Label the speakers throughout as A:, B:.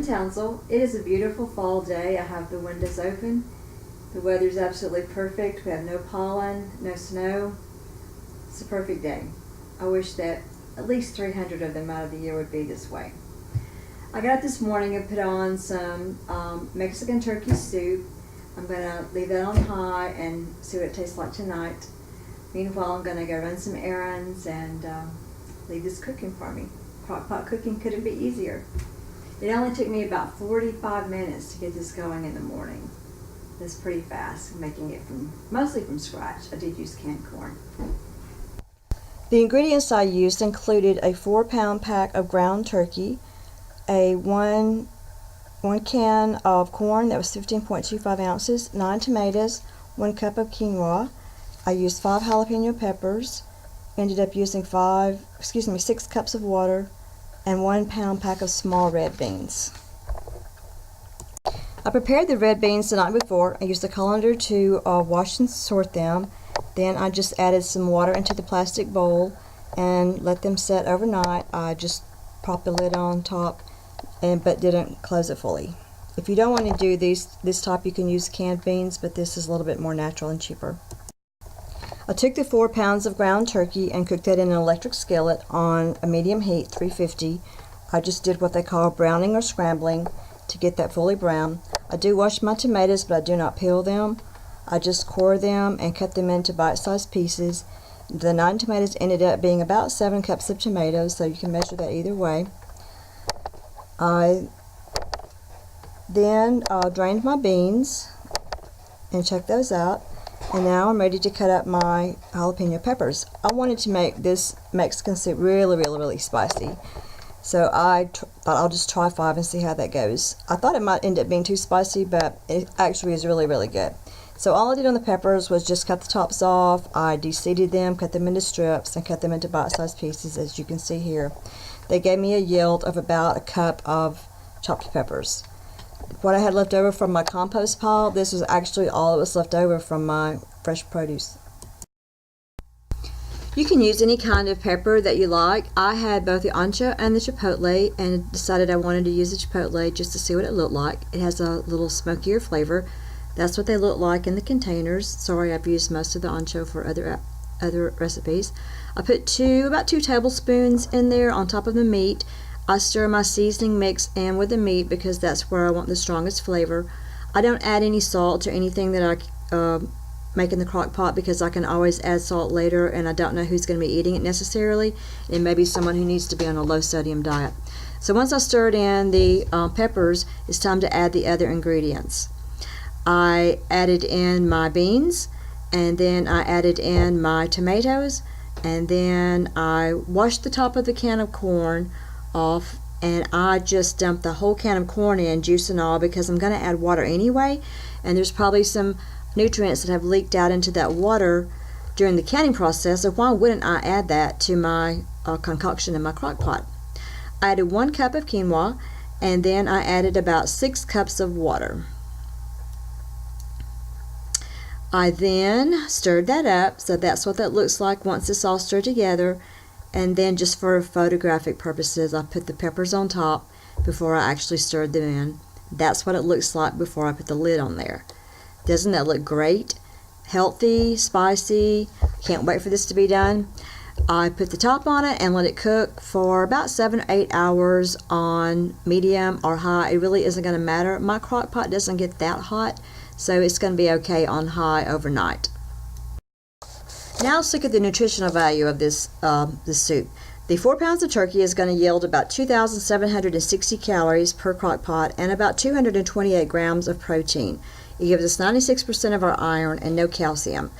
A: in Townsel. It is a beautiful fall day. I have the windows open. The weather's absolutely perfect. We have no pollen, no snow. It's a perfect day. I wish that at least 300 of them out of the year would be this way. I got up this morning and put on some Mexican turkey soup. I'm going to leave that on high and see what it tastes like tonight. Meanwhile, I'm going to go run some errands and leave this cooking for me. Crockpot cooking couldn't be easier. It only took me about 45 minutes to get this going in the morning. That's pretty fast, making it mostly from scratch. I did use canned corn.
B: The ingredients I used included a 4-pound pack of ground turkey, a one can of corn that was 15.25 ounces, 9 tomatoes, 1 cup of quinoa. I used 5 jalapeno peppers, ended up using 6 cups of water, and 1 pound pack of small red beans. I prepared the red beans the night before. I used a colander to wash and sort them. Then I just added some water into the plastic bowl and let them set overnight. I just propped the lid on top but didn't close it fully. If you don't want to do this type, you can use canned beans, but this is a little bit more natural and cheaper. I took the 4 pounds of ground turkey and cooked it in an electric skillet on a medium heat, 350. I just did what they call browning or scrambling to get that fully brown. I do wash my tomatoes, but I do not peel them. I just core them and cut them into bite-sized pieces. The 9 tomatoes ended up being about 7 cups of tomatoes, so you can measure that either way. I then drained my beans and checked those out. And now I'm ready to cut up my jalapeno peppers. I wanted to make this Mexican soup really spicy. So I thought I'll just try 5 and see how that goes. I thought it might end up being too spicy, but it actually is really good. So all I did on the peppers was just cut the tops off. I de-seeded them, cut them into strips, and cut them into bite-sized pieces, as you can see here. They gave me a yield of about 1 cup of chopped peppers. What I had left over from my compost pile, this was actually all that was left over from my fresh produce. You can use any kind of pepper that you like. I had both the ancho and the chipotle and decided I wanted to use the chipotle just to see what it looked like. It has a little smokier flavor. That's what they look like in the containers. Sorry, I've used most of the ancho for other recipes. I put about 2 tablespoons in there on top of the meat. I stir my seasoning mix in with the meat because that's where I want the strongest flavor. I don't add any salt or anything that I make in the crock pot because I can always add salt later, and I don't know who's going to be eating it necessarily. It may be someone who needs to be on a low sodium diet. So once I stirred in the peppers, it's time to add the other ingredients. I added in my beans, and then I added in my tomatoes, and then I washed the top of the can of corn off, and I just dumped the whole can of corn in, juice and all, because I'm going to add water anyway, and there's probably some nutrients that have leaked out into that water during the canning process, so why wouldn't I add that to my concoction in my crock pot? I added 1 cup of quinoa, and then I added about 6 cups of water. I then stirred that up, so that's what that looks like once it's all stirred together. And then just for photographic purposes, I put the peppers on top before I actually stirred them in. That's what it looks like before I put the lid on there. Doesn't that look great? Healthy, spicy. Can't wait for this to be done. I put the top on it and let it cook for about 7 or 8 hours on medium or high. It really isn't going to matter. My crock pot doesn't get that hot, so it's going to be okay on high overnight. Now let's look at the nutritional value of this soup. The 4 pounds of turkey is going to yield about 2,760 calories per crock pot and about 228 grams of protein. It gives us 96% of our iron and no calcium.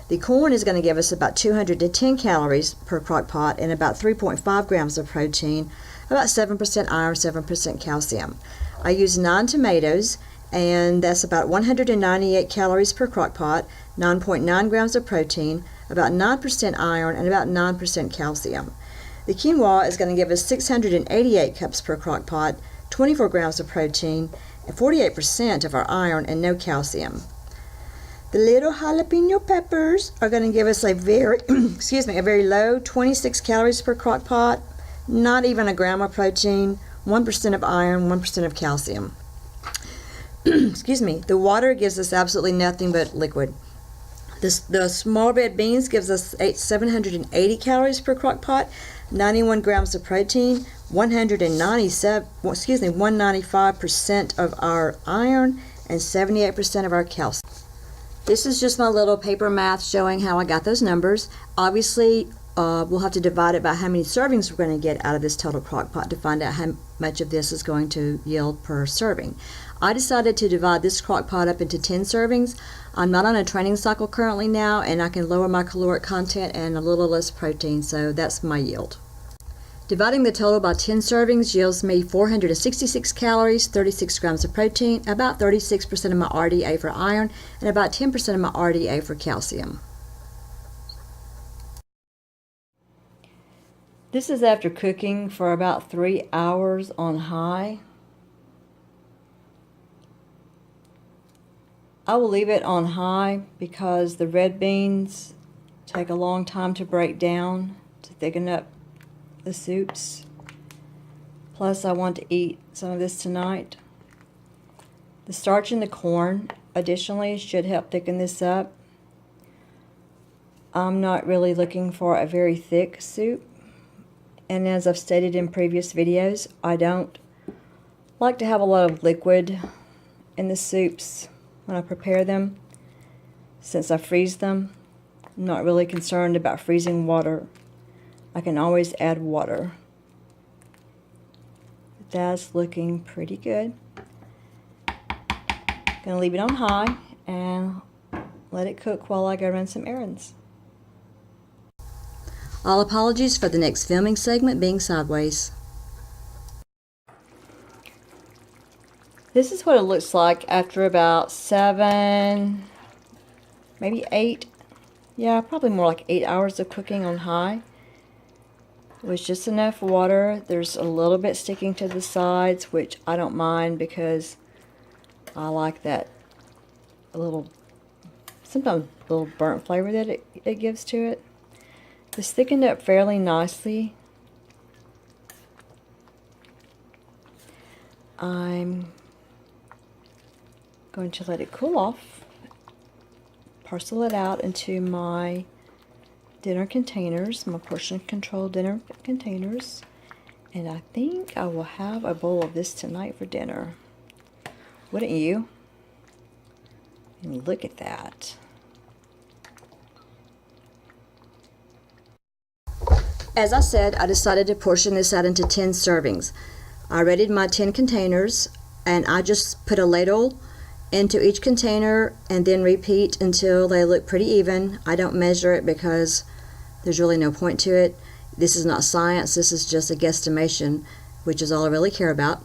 B: The corn is going to give us about 210 calories per crock pot and about 3.5 grams of protein, about 7% iron, 7% calcium. I use 9 tomatoes, and that's about 198 calories per crock pot, 9.9 grams of protein, about 9% iron, and about 9% calcium. The quinoa is going to give us 688 cups per crock pot, 24 grams of protein, and 48% of our iron and no calcium. The little jalapeno peppers are going to give us a very, a very low 26 calories per crock pot, not even a gram of protein, 1% of iron, 1% of calcium. Excuse me. The water gives us absolutely nothing but liquid. The small red beans gives us 780 calories per crock pot, 91 grams of protein, 195% of our iron, and 78% of our calcium. This is just my little paper math showing how I got those numbers. Obviously, we'll have to divide it by how many servings we're going to get out of this total crock pot to find out how much of this is going to yield per serving. I decided to divide this crock pot up into 10 servings. I'm not on a training cycle currently now, and I can lower my caloric content and a little less protein, so that's my yield. Dividing the total by 10 servings yields me 466 calories, 36 grams of protein, about 36% of my RDA for iron, and about 10% of my RDA for calcium. This is after cooking for about 3 hours on high. I will leave it on high because the red beans take a long time to break down to thicken up the soups. Plus, I want to eat some of this tonight. The starch in the corn, additionally, should help thicken this up. I'm not really looking for a very thick soup. And as I've stated in previous videos, I don't like to have a lot of liquid in the soups when I prepare them. Since I freeze them, I'm not really concerned about freezing water. I can always add water. That's looking pretty good. Gonna leave it on high and let it cook while I go run some errands. All apologies for the next filming segment being sideways. This is what it looks like after about 7, maybe 8, yeah, probably more like 8 hours of cooking on high. It was just enough water. There's a little bit sticking to the sides, which I don't mind because I like that sometimes a little burnt flavor that it gives to it. It's thickened up fairly nicely. I'm going to let it cool off, parcel it out into my dinner containers, my portion control dinner containers, and I think I will have a bowl of this tonight for dinner. Wouldn't you? And look at that. As I said, I decided to portion this out into 10 servings. I rated my 10 containers, and I just put a ladle into each container and then repeat until they look pretty even. I don't measure it because there's really no point to it. This is not science, this is just a guesstimation, which is all I really care about.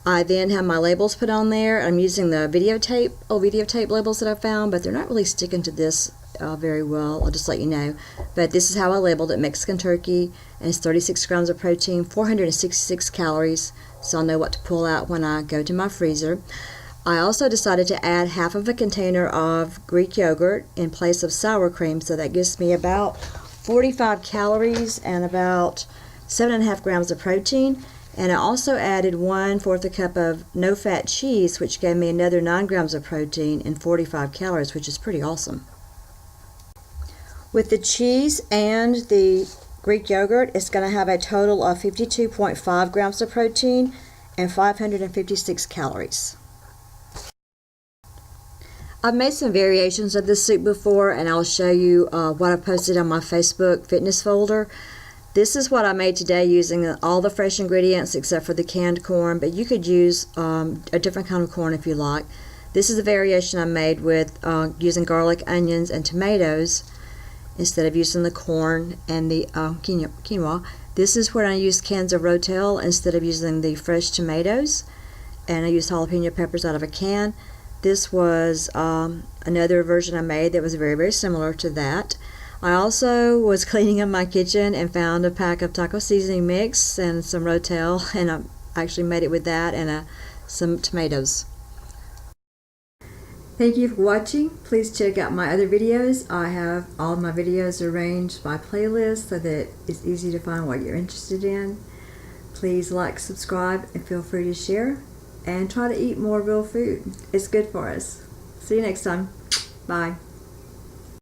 B: I then have my labels put on there. I'm using the old videotape labels that I found, but they're not really sticking to this very well. I'll just let you know. But this is how I labeled it: Mexican turkey, and it's 36 grams of protein, 466 calories, so I'll know what to pull out when I go to my freezer. I also decided to add half of a container of Greek yogurt in place of sour cream, so that gives me about 45 calories and about 7.5 grams of protein. And I also added 1/4 cup of no-fat cheese, which gave me another 9 grams of protein and 45 calories, which is pretty awesome. With the cheese and the Greek yogurt, it's going to have a total of 52.5 grams of protein and 556 calories. I've made some variations of this soup before, and I'll show you what I posted on my Facebook fitness folder. This is what I made today using all the fresh ingredients except for the canned corn, but you could use a different kind of corn if you like. This is a variation I made with using garlic, onions, and tomatoes instead of using the corn and the quinoa. This is where I used cans of Rotel instead of using the fresh tomatoes, and I used jalapeno peppers out of a can. This was another version I made that was very, very similar to that. I also was cleaning up my kitchen and found a pack of taco seasoning mix and some Rotel, and I actually made it with that and some tomatoes. Thank you for watching. Please check out my other videos. I have all of my videos arranged by playlist so that it's easy to find what you're interested in.
A: Please like, subscribe, and feel free to share. And try to eat more real food. It's good for us. See you next time. Bye.